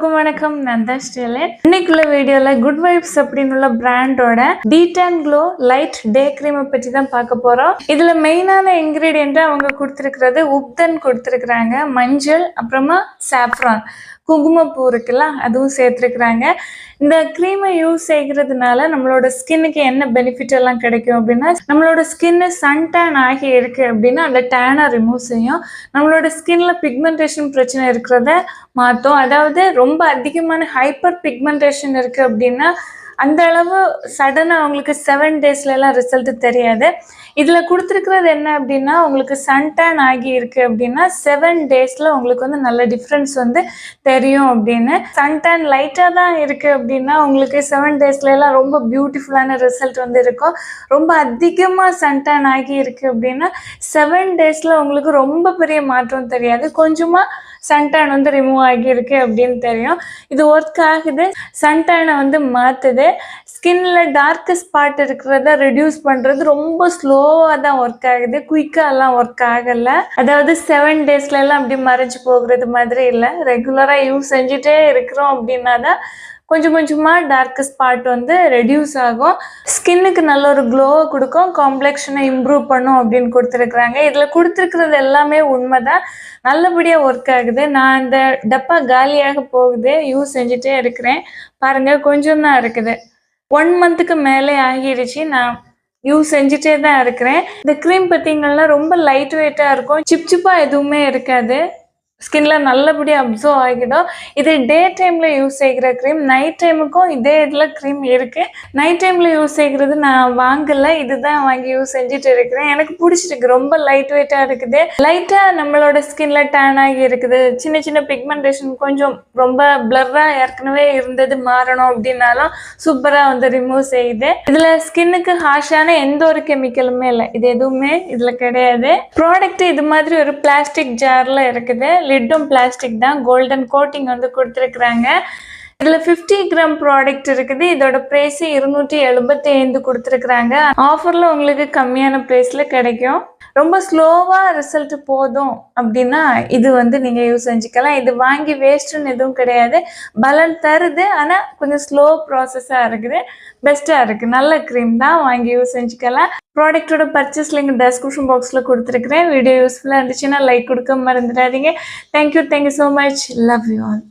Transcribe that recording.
எல்லோருக்கும் வணக்கம். நான் தான் ஸ்டெலின். இன்னைக்குள்ள வீடியோல குட் வைப்ஸ் அப்படின்னுள்ள பிராண்டோட டீடான் க்ளோ லைட் டே கிரீமை பற்றி தான் பார்க்க போறோம். இதுல மெயினான இன்கிரீடியன்ட் அவங்க கொடுத்துருக்கிறது உப்தன் கொடுத்துருக்குறாங்க, மஞ்சள், அப்புறமா சாஃப்ரான், குங்குமப்பூ இருக்குல்ல, அதுவும் சேர்த்துருக்குறாங்க. இந்த க்ரீமை யூஸ் செய்கிறதுனால நம்மளோட ஸ்கின்னுக்கு என்ன பெனிஃபிட் எல்லாம் கிடைக்கும் அப்படின்னா, நம்மளோட ஸ்கின்னு சன் டேன் ஆகி இருக்கு அப்படின்னா அந்த டேனை ரிமூவ் செய்யும். நம்மளோட ஸ்கின்ல பிக்மெண்டேஷன் பிரச்சனை இருக்கிறத மாற்றும். அதாவது ரொம்ப அதிகமான ஹைப்பர் பிக்மெண்டேஷன் இருக்குது அப்படின்னா அந்த அளவு சடனாக அவங்களுக்கு 7 டேஸ்லலாம் ரிசல்ட் தெரியாது. இதில் கொடுத்துருக்கிறது என்ன அப்படின்னா, உங்களுக்கு சன் டேன் ஆகி இருக்குது அப்படின்னா 7 டேஸில் உங்களுக்கு வந்து நல்ல டிஃப்ரென்ஸ் வந்து தெரியும் அப்படின்னு. சன் டேன் லைட்டாக தான் இருக்குது அப்படின்னா உங்களுக்கு 7 டேஸ்லலாம் ரொம்ப பியூட்டிஃபுல்லான ரிசல்ட் வந்து இருக்கும். ரொம்ப அதிகமாக சன் டேன் ஆகி இருக்குது அப்படின்னா 7 டேஸில் உங்களுக்கு ரொம்ப பெரிய மாற்றம் தெரியாது, கொஞ்சமாக சன்டேன் வந்து ரிமூவ் ஆகியிருக்கு அப்படின்னு தெரியும். இது ஒர்க் ஆகுது, சன்டேனை வந்து மாற்றுது. ஸ்கின்ல டார்க் ஸ்பாட் இருக்கிறத ரெடியூஸ் பண்ணுறது ரொம்ப ஸ்லோவாக தான் ஒர்க் ஆகுது, குயிக்காலாம் ஒர்க் ஆகலை. அதாவது 7 டேஸ்லலாம் அப்படி மறைஞ்சு போகிறது மாதிரி இல்லை. ரெகுலராக யூஸ் செஞ்சுட்டே இருக்கிறோம் அப்படின்னா தான் கொஞ்சம் கொஞ்சமாக டார்க் ஸ்பாட் வந்து ரெடியூஸ் ஆகும், ஸ்கின்னுக்கு நல்ல ஒரு க்ளோவை கொடுக்கும், காம்ப்ளெக்ஷனை இம்ப்ரூவ் பண்ணும் அப்படின்னு கொடுத்துருக்குறாங்க. இதில் கொடுத்துருக்கிறது எல்லாமே உண்மை தான், நல்லபடியாக ஒர்க் ஆகுது. நான் அந்த டப்பா காலியாக போகுது, யூஸ் செஞ்சுட்டே இருக்கிறேன். பாருங்கள், கொஞ்சம் தான் இருக்குது, 1 மந்த்துக்கு மேலே ஆகிடுச்சு. நான் யூஸ் செஞ்சுட்டே தான் இருக்கிறேன். இந்த க்ரீம் பார்த்தீங்கன்னா ரொம்ப லைட் வெயிட்டாக இருக்கும், சிப்பாக எதுவுமே இருக்காது, ஸ்கின்ல நல்லபடியாக அப்சர்வ் ஆகிடும். இது டே டைமில் யூஸ் செய்கிற க்ரீம். நைட் டைமுக்கும் இதே இதில் க்ரீம் இருக்குது. நைட் டைமில் யூஸ் செய்கிறது நான் வாங்கலை, இதுதான் வாங்கி யூஸ் செஞ்சுட்டு இருக்கிறேன். எனக்கு பிடிச்சிருக்கு, ரொம்ப லைட் வெயிட்டாக இருக்குது, லைட்டாக நம்மளோட ஸ்கின்ல டேன் ஆகி இருக்குது. சின்ன சின்ன பிக்மெண்டேஷன் கொஞ்சம் ரொம்ப பிளர்ராக ஏற்கனவே இருந்தது மாறணும் அப்படின்னாலும் சூப்பராக வந்து ரிமூவ் செய்யுது. இதில் ஸ்கின்னுக்கு ஹார்ஷான எந்த ஒரு கெமிக்கலுமே இல்லை, இது எதுவுமே இதில் கிடையாது. ப்ராடக்ட் இது மாதிரி ஒரு பிளாஸ்டிக் ஜாரில் இருக்குது, லிட்டும் பிளாஸ்டிக் தான், கோல்டன் கோட்டிங் வந்து கொடுத்துருக்குறாங்க. இதில் 50 கிராம் ப்ராடக்ட் இருக்குது. இதோட ப்ரைஸ் 275 கொடுத்துருக்குறாங்க. ஆஃபரில் உங்களுக்கு கம்மியான ப்ரைஸில் கிடைக்கும். ரொம்ப ஸ்லோவாக ரிசல்ட் போதும் அப்படின்னா இது வந்து நீங்கள் யூஸ் செஞ்சுக்கலாம். இது வாங்கி வேஸ்ட்டுன்னு எதுவும் கிடையாது, பலன் தருது, ஆனால் கொஞ்சம் ஸ்லோ ப்ராசஸாக இருக்குது, பெஸ்ட்டாக இருக்குது, நல்ல க்ரீம் தான், வாங்கி யூஸ் செஞ்சுக்கலாம். ப்ராடக்டோட பர்ச்சேஸ் லிங்க் டெஸ்கிரிப்ஷன் பாக்ஸில் கொடுத்துருக்குறேன். வீடியோ யூஸ்ஃபுல்லாக இருந்துச்சுன்னா லைக் கொடுக்க மறந்துடாதீங்க. Thank you so much, love you all.